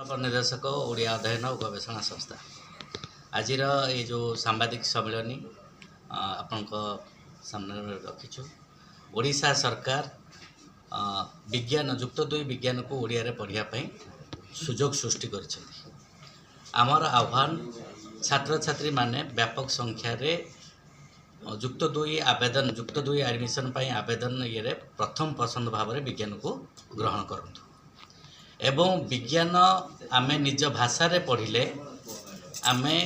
निर्देशक ओडिया अध्ययन और गवेषणा संस्था आज ये जो सांबादिक सम्मेलनी आपण सामने रखीचु ओडिशा सरकार विज्ञान युक्त दुई विज्ञान को ओडिया रे पढ़ाई सुजोग सृष्टि करमर आह्वान छात्र छात्री माने व्यापक संख्यार युक्त दुई आवेदन युक्त दुई एडमिशन आवेदन ये प्रथम पसंद भाव में विज्ञान को ग्रहण करंतु एवं विज्ञान आमे निज भाषा रे पढ़िले आमे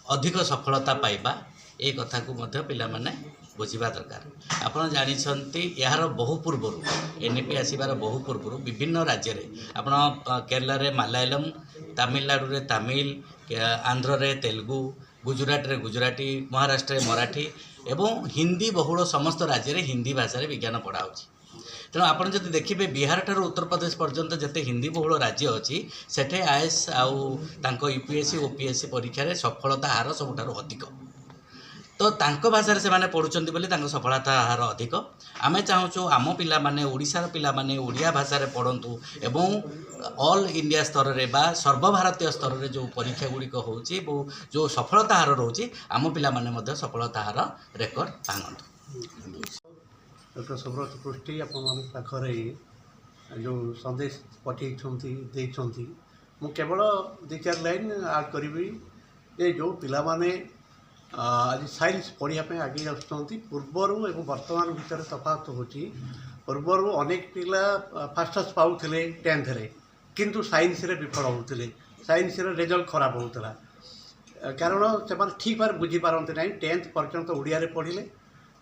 अधिक सफलता पाइबा ए कथा को मध्य पिला माने बुझिबा दरकार। आपण जानिछंती यार बहु पूर्व एनईपी आसीबार बहु पूर्व विभिन्न राज्य रे आपण केरला रे मलयालम तमिलनाडु रे तमिल आंध्र रे तेलुगु गुजरात रे गुजराती महाराष्ट्र रे मराठी एवं हिंदी बहुल समस्त राज्य रे हिंदी भाषा रे विज्ञान पढ़ा होछि। तेणु आपड़ जब देखिए बिहार ठार उत्तर प्रदेश पर्यंत जिते हिंदी बहुल राज्य अच्छी सेठे आईएएस आउ यूपीएससी ओपीएससी परीक्षा रे सफलता हार सबुठार अधिक तो तांको भाषा से माने पढ़ुचंती बोली तांको सफलता हार अधिक आमे चाहूँ आम पिला माने ओडिशार पिला माने ओडिया भाषा रे पढ़ंतु एवं ऑल इंडिया स्तर रे बा सर्वभारतीय स्तर रे जो परीक्षा गुड़िक होउची जो सफलता हार रोची आम पिला माने मध्य सफलता हार रेकर्ड भांगंतु। डॉक्टर सुब्रत पृष्टि पाखे जो संदेश पठे मु केवल दु चार लाइन आड करी ये जो पिला माने आज साइंस पढ़ाई आगे आसुँच पूर्वर एवं वर्तमान भितर तफात होची पूर्वर अनेक पिला फास्टस पाऊले 10th रे किंतु साइंस रे विफल होते साइंस रे रिजल्ट खराब होता कारण से ठीक भाव बुझी पारती ना 10th पर्यंत ओडिया रे पढ़िले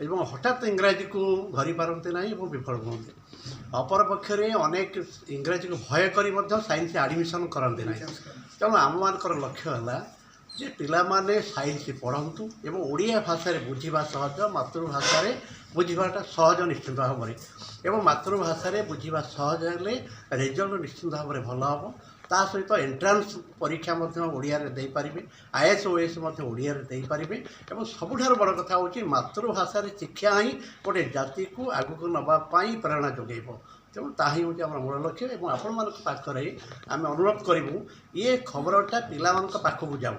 एवं हठात इंग्राजी को धरी पारती ना विफल हमें अपर पक्षरे अनेक इंग्राजी को भय कर साइंस एडमिशन करते ना तेणु आम मान लक्ष्य है जे पिला माने साइंस पढ़ंतु एवं ओडिया भाषा रे बुझिबा सहज मातृभाषा रे बुझिबाटा सहज निश्चित भाव में एवं मातृभाषा रे बुझिबा सहज हेले रिजल्ट निश्चित भाव में भल हम ता सहित एंट्रांस परीक्षा ओडिया रे दे पारिबे आईएएस ओएएस ओडिया रे दे पारिबे एवं सबुठार बड़ कथा होची मातृभाषा रे शिक्षा ही गोटे जाति को आगु नबा पाई प्रेरणा जोगेब तेणु ताही हूँ आम मूल लक्ष्य एवं आपण मान पाखे आम अनुरोध करूँ ये खबरटा पिला पाखक जाऊ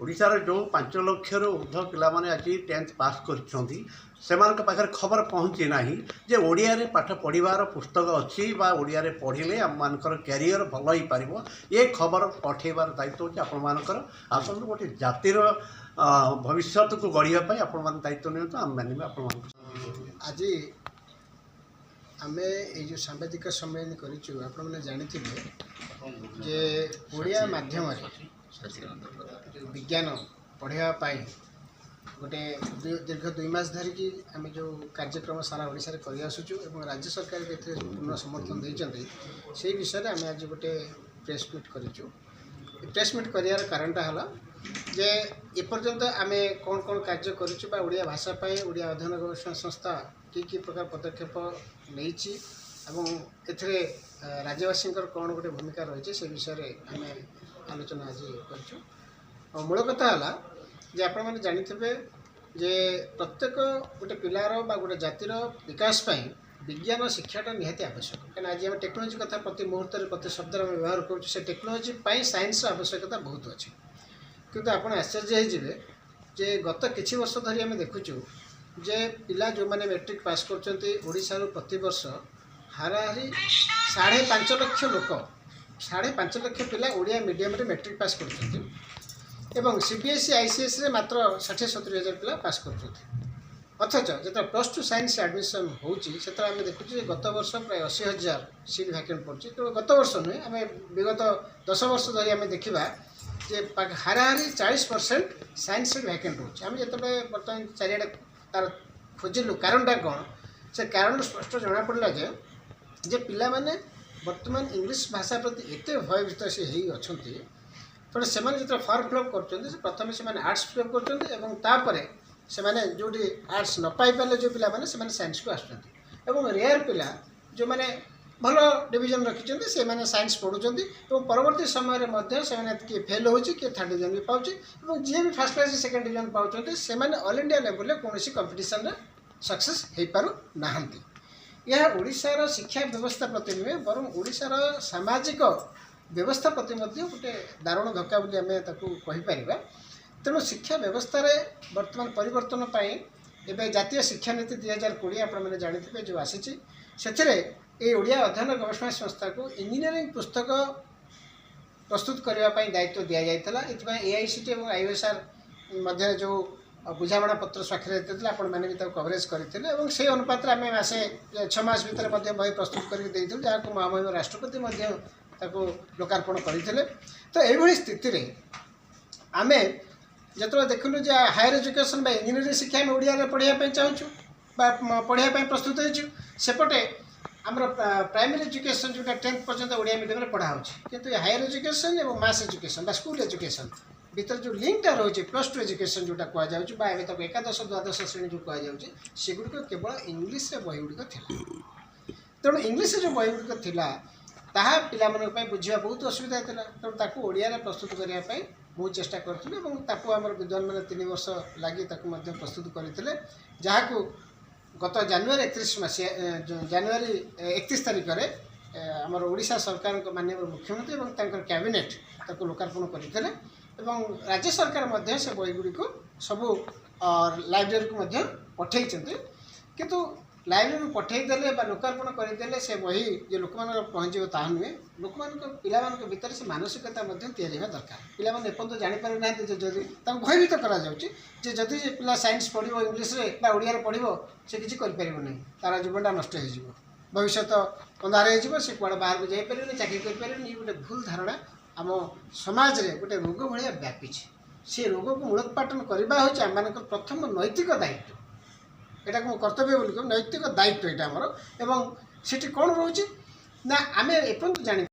ओडिशार जो 5 लाख ऊर्ध्व पिला माने आज 10th पास कर खबर पहुँची ना जे ओडिया रे पाठ पढ़ार पुस्तक अच्छी ओडिया रे पढ़िले आम मानकर कैरियर भल हो पार ये खबर पठेबार दायित्व होची आपण मानकर आसतु गोटे जातिर भविष्य को गढ़ापी आपण मान दायित्व नियंतु आम मानवे आपण आज आमे ये जो सांबादिक सम्मेलन करिछु आपण माने जानिथिबे जे ओडिया माध्यम विज्ञान पढ़ाई गोटे दीर्घ 2 मास धरिकी आम जो कार्यक्रम सारा ओडिशा रे करि आसुछु एवं राज्य सरकार के पूर्ण समर्थन देइचंती से विषय रे आम आज गोटे प्रेस मीट करिछु। प्रेस मीट करियार कारणटा हला जे एपर्यंत आम कौन कौन कार्य करिछु बा ओडिया भाषा पाई ओडिया अध्ययन गवेषणा संस्था की प्रकार पदक्षेप नहीं एवं एथिरे राज्यवासी कौन गोटे भूमिका रही से विषय रे आम आलोचना आज करिछु। मूल कथा है जे आपण मैंने जानिथिबे जे प्रत्येक गोटे पिलार बा गोटे जातिर विकास पाई विज्ञान शिक्षाटा निहाती आवश्यक कहीं आज आम टेक्नोलोजी कथा प्रति मुहूर्त प्रति शब्द में व्यवहार करुँ से टेक्नोलोजी पाई साइंस आवश्यकता बहुत अच्छी किंतु आप आश्चर्य होइजिबे जे गत किछि वर्ष धरी आम देखुचु जे पिला जो मैंने मैट्रिक पास करछंती ओडिशा रो प्रति वर्ष हाराहारी 5.5 लाख लोक 5.5 लाख पिला ओडिया मीडियम रे मैट्रिक पास करछंती एवं सीबीएसई आईसीएस रे मात्र 60-70 हजार पिला पास करछंती अथच जो +2 साइंस एडमिशन होची सेतरा आम देखुची गत वर्ष प्राय 80,000 सीट वैकेंट पड़ची तो गत वर्ष नुहे आम विगत 10 वर्ष धरी आम देखा जे हाराहारी 40% साइंस सीट वैकेंट होची आम जो बर्तमान चारिआडे तार खोजिलु कारणटा कौन से कारण स्पष्ट जना पड़ा जे पिला माने वर्तमान इंग्लिश भाषा प्रति एत भयभीत से होती तेणु से जो फर्म फिलअप कर प्रथम से आर्ट्स फिलअप कर जो आर्ट्स न पाई पारे जो पिला माने से साइंस को आसुँच रेयर पिला जो मैंने भल डिविजन रखिंट से मैंने साइंस पढ़ुंट और परवर्ती समय किए फेल हो किए 3rd डिविजन भी पाँच जी भी फर्स्ट क्लास 2nd डिविजन पाँच से ऑल इंडिया लेवल में कौन कंपिटिशन सक्सेस हो पार ना। यह ओडिशार शिक्षा व्यवस्था प्रति नुहे बर ओडिशार सामाजिक व्यवस्था प्रति गोटे दारुण धक्का बोली आम कहीपर। तेणु शिक्षा व्यवस्था बर्तमान परिवर्तन एवं जातीय शिक्षा नीति 2020 आपने जानते जो आसी से ओडिया अध्ययन गवेषणा संस्था को इंजीनियरिंग पुस्तक प्रस्तुत करने दायित्व दि जाता। ये AICTE और IOSR मध्य जो बुझाणा पत्र स्वाक्षरित होता आपण मैंने भी कवरेज करते से अनुपात आम मासे 6 मास भितर बही प्रस्तुत करके जहाँ महामहिम राष्ट्रपति लोकार्पण करते। तो यही स्थिति आम जो देखलु जे हायर एजुकेशन बा इंजीनियरिंग शिक्षा आम ओडिया पढ़ाई चाहूँ पढ़ाई प्रस्तुत होपटे आमर प्राइमरी एजुकेशन जो 10th पर्यंत ओडिया मीडियम पढ़ा किंतु हायर एजुकेशन और मास एजुकेशन स्कूल एजुकेशन भीतर जो लिंकटा रही +2 एजुकेशन जोटा कहु एकादश द्वादश श्रेणी जो कहु सेगुड़िक केवल इंग्लीश बहीगुड़िक था। तेणु इंग्लीश जो बहीगुड़िक था ताहा पिला बुझा बहुत असुविधा था। तेणु ताकू ओडिया प्रस्तुत करने बहुत चेष्टा करूँ आम विद्वान मैंने 3 वर्ष लगी प्रस्तुत करते जहाँ को गत जानुरी 31 तारिख आमर ओडिशा सरकार माननीय मुख्यमंत्री और कैबिनेट लोकार्पण करते राज्य सरकार से बहीगुड़िक सबू लाइब्रेरी को पठे किंतु लाइब्रेरी पठेदेले लोकार्पण करदे से बही जो लोक पहुँच ता नुहे लोक पिला भितर से मानसिकता या दरकार। पिला एपर्त जापर ना जदि भयभीत करदि पिला साइंस पढ़ो इंग्लीश ओडिया पढ़ो से किसी करें तार जीवनटा नष्ट हो भविष्य अंधार हो कड़े बाहर को जापर चाकरी करें ये गोटे भूल धारणा आम समाज रे गोटे रोग भाया व्यापी से रोग को मूलोत्पाटन करवा हूँ आम प्रथम नैतिक दायित्व यहाँ को कर्तव्य बोल नैतिक दायित्व यहाँ आमर एवं सीटी कौन रोचे ना आम एपर्त जानी